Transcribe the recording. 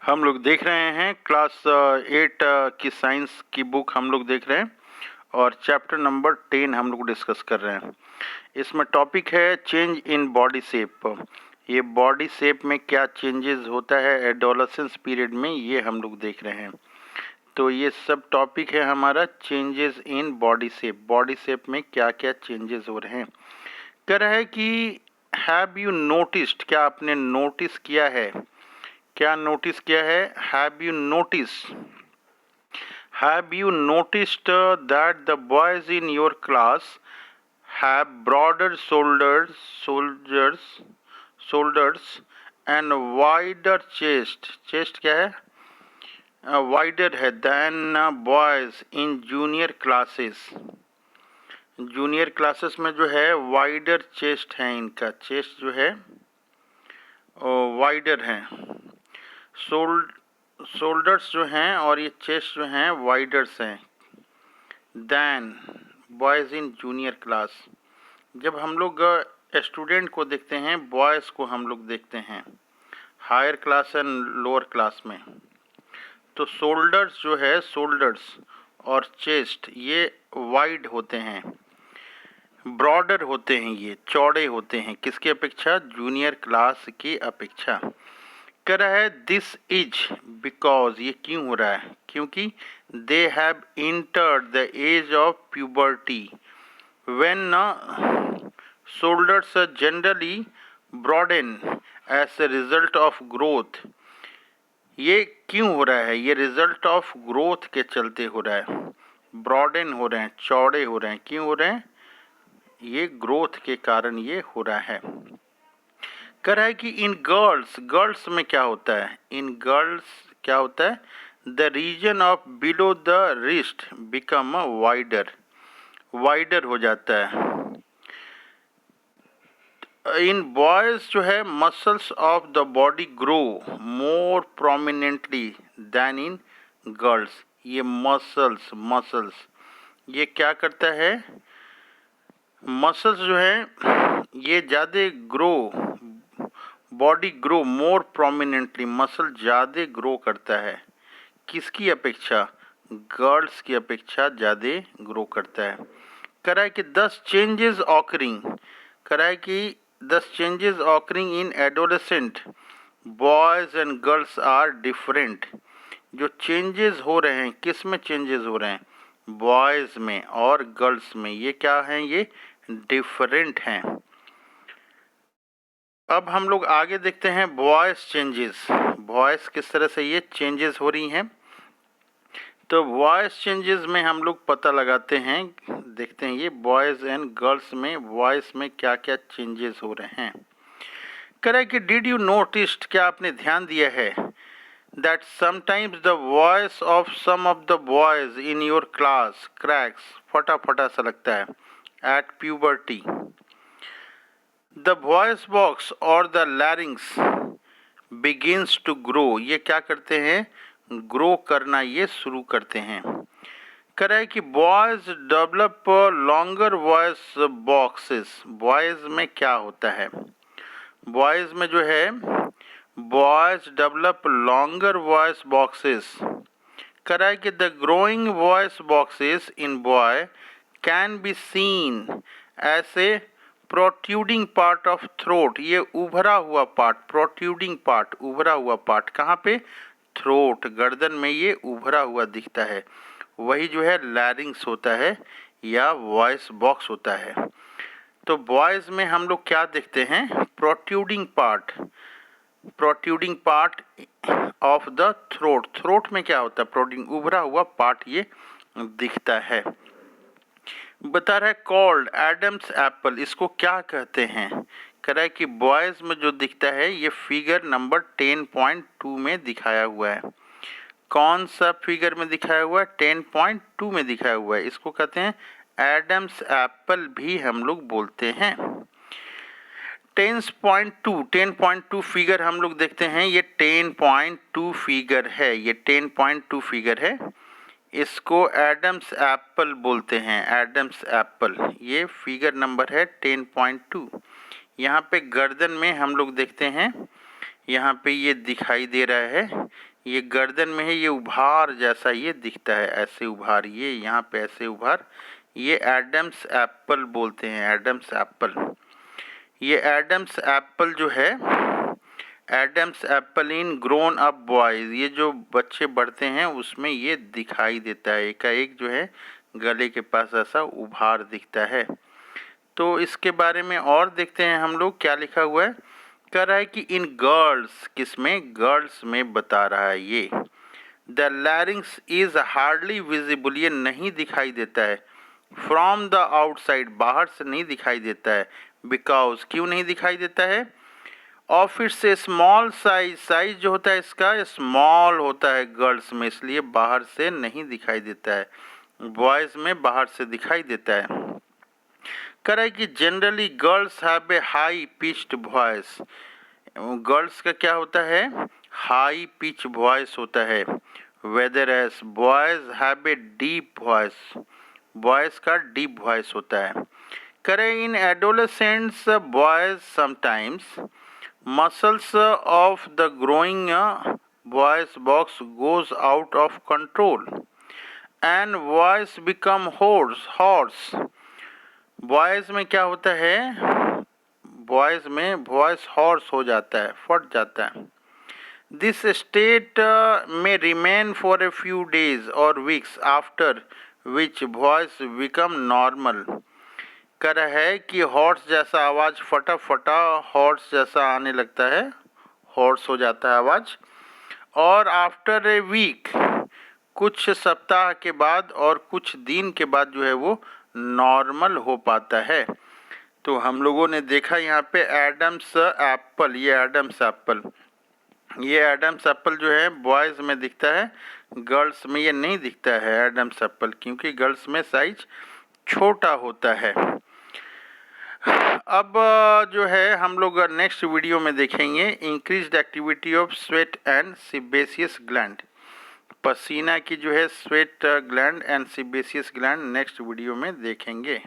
हम लोग देख रहे हैं क्लास 8 की साइंस की बुक हम लोग देख रहे हैं और चैप्टर नंबर 10 हम लोग डिस्कस कर रहे हैं। इसमें टॉपिक है चेंज इन बॉडी शेप। ये बॉडी शेप में क्या चेंजेस होता है एडोलसेंस पीरियड में, ये हम लोग देख रहे हैं। तो ये सब टॉपिक है हमारा changes in body shape. Body shape में क्या क्या चेंजेस हो रहे हैं। कह रहा है कि हैव यू नोटिस्ड, क्या आपने नोटिस किया है, क्या नोटिस किया है। Have you noticed that the boys in your class have broader shoulders and wider chest क्या है, वाइडर है than boys in junior classes में जो है वाइडर चेस्ट है, इनका चेस्ट जो है वाइडर है। शोल्डर्स जो हैं और ये चेस्ट जो हैं वाइडर्स हैं then boys in junior class. जब हम लोग स्टूडेंट को देखते हैं, बॉयज़ को हम लोग देखते हैं higher class and lower class में, तो शोल्डर्स जो है, शोल्डर्स और चेस्ट ये वाइड होते हैं, ब्रॉडर होते हैं, ये चौड़े होते हैं। किसकी अपेक्षा? जूनियर क्लास की अपेक्षा। कह रहा है दिस इज बिकॉज, ये क्यों हो रहा है? क्योंकि they have entered the age of puberty when shoulders generally broaden as a result of growth. ये क्यों हो रहा है? ये रिजल्ट ऑफ ग्रोथ के चलते हो रहा है, ब्रॉडन हो रहे हैं, चौड़े हो रहे हैं। क्यों हो रहे हैं? ये ग्रोथ के कारण ये हो रहा है। कह रहा है कि इन गर्ल्स में क्या होता है? इन गर्ल्स क्या होता है? The reason of below the wrist become wider हो जाता है। इन बॉयज जो है muscles of the body grow more prominently than in girls. ये मसल्स ये क्या करता है? मसल्स जो है ये ज़्यादा grow, body grow more prominently, muscle ज़्यादा ग्रो करता है। किसकी अपेक्षा? गर्ल्स की अपेक्षा ज़्यादा ग्रो करता है। कह रहा है कि 10 चेंजेस ऑकरिंग, कह रहा है कि 10 changes occurring in adolescent boys and girls are different. जो चेंजेस हो रहे हैं, किस में चेंजेस हो रहे हैं? बॉयज़ में और गर्ल्स में। ये क्या हैं? ये डिफरेंट हैं। अब हम लोग आगे देखते हैं वॉइस चेंजेस। वॉइस किस तरह से ये चेंजेस हो रही हैं। तो वॉइस चेंजेस में हम लोग पता लगाते हैं, देखते हैं ये बॉयज़ एंड गर्ल्स में वॉइस में क्या क्या चेंजेस हो रहे हैं। कह रहा है कि डिड यू नोटिस्ड, क्या आपने ध्यान दिया है, that sometimes the voice of some of the boys in your class cracks, फटा सा लगता है at puberty. The voice box और the larynx begins to grow. ये क्या करते हैं? ग्रो करना ये शुरू करते हैं। कह रहा है कि boys develop longer voice boxes. Boys में क्या होता है? बॉयज में जो है boys develop longer voice boxes. कह रहा है कि the growing voice boxes in boy can be seen as a protruding part of throat. ये उभरा हुआ पार्ट, प्रोट्रूडिंग पार्ट, उभरा हुआ पार्ट कहाँ पे? थ्रोट, गर्दन में ये उभरा हुआ दिखता है। वही जो है लैरिंग्स होता है या वॉइस बॉक्स होता है। तो बॉयज़ में हम लोग क्या देखते हैं? Protruding part of the throat. Throat में क्या होता है? प्रोट्रूडिंग, उभरा हुआ पार्ट ये दिखता है। बता रहा है कॉल्ड एडम्स एप्पल, इसको क्या कहते हैं? कह रहा है कि बॉयज़ में जो दिखता है ये फिगर नंबर 10.2 में दिखाया हुआ है। कौन सा फिगर में दिखाया हुआ है? 10.2 में दिखाया हुआ है। इसको कहते हैं एडम्स एप्पल भी हम लोग बोलते हैं। 10.2 फिगर हम लोग देखते हैं, ये 10.2 फिगर है, ये 10.2 फिगर है। इसको एडम्स एप्पल बोलते हैं, एडम्स एप्पल। ये फिगर नंबर है 10.2। यहाँ पे गर्दन में हम लोग देखते हैं, यहाँ पे ये दिखाई दे रहा है, ये गर्दन में है, ये उभार जैसा ये दिखता है, ऐसे उभार, ये यहाँ पे ऐसे उभार, ये एडम्स एप्पल बोलते हैं, एडम्स एप्पल। ये एडम्स एप्पल जो है, Adam's apple in grown up boys, ये जो बच्चे बढ़ते हैं उसमें ये दिखाई देता है, एकाएक जो है गले के पास ऐसा उभार दिखता है। तो इसके बारे में और देखते हैं हम लोग क्या लिखा हुआ है। कह रहा है कि इन गर्ल्स, किसमें, गर्ल्स में बता रहा है ये, the larynx is hardly visible, ये नहीं दिखाई देता है, फ्रॉम द आउटसाइड, बाहर से नहीं दिखाई देता है, बिकॉज, क्यों नहीं दिखाई देता है, of its small size, size जो होता है इसका स्मॉल होता है गर्ल्स में, इसलिए बाहर से नहीं दिखाई देता है, बॉयज़ में बाहर से दिखाई देता है। कह रहा है कि generally girls have a high pitched voice, girls का क्या होता है, हाई पिच वॉइस होता है, whereas boys have a deep voice, boys का डीप वॉइस होता है। करें in adolescents boys sometimes muscles of the growing voice box goes out of control and voice become hoarse, boys में क्या होता है, बॉयज में वॉइस हॉर्स हो जाता है, फट जाता है। दिस स्टेट में remain for a few days और weeks after which voice become normal. कर है कि हॉर्स जैसा आवाज़, फटा फटा हॉर्स जैसा आने लगता है, हॉर्स हो जाता है आवाज़, और आफ्टर ए वीक, कुछ सप्ताह के बाद और कुछ दिन के बाद जो है वो नॉर्मल हो पाता है। तो हम लोगों ने देखा यहाँ पे एडम्स एप्पल, ये एडम्स एप्पल, ये एडम्स एप्पल जो है बॉयज़ में दिखता है, गर्ल्स में ये नहीं दिखता है एडम्स एप्पल, क्योंकि गर्ल्स में साइज छोटा होता है। अब जो है हम लोग नेक्स्ट वीडियो में देखेंगे increased activity of sweat and sebaceous gland, पसीना की जो है sweat gland and sebaceous gland next video में देखेंगे।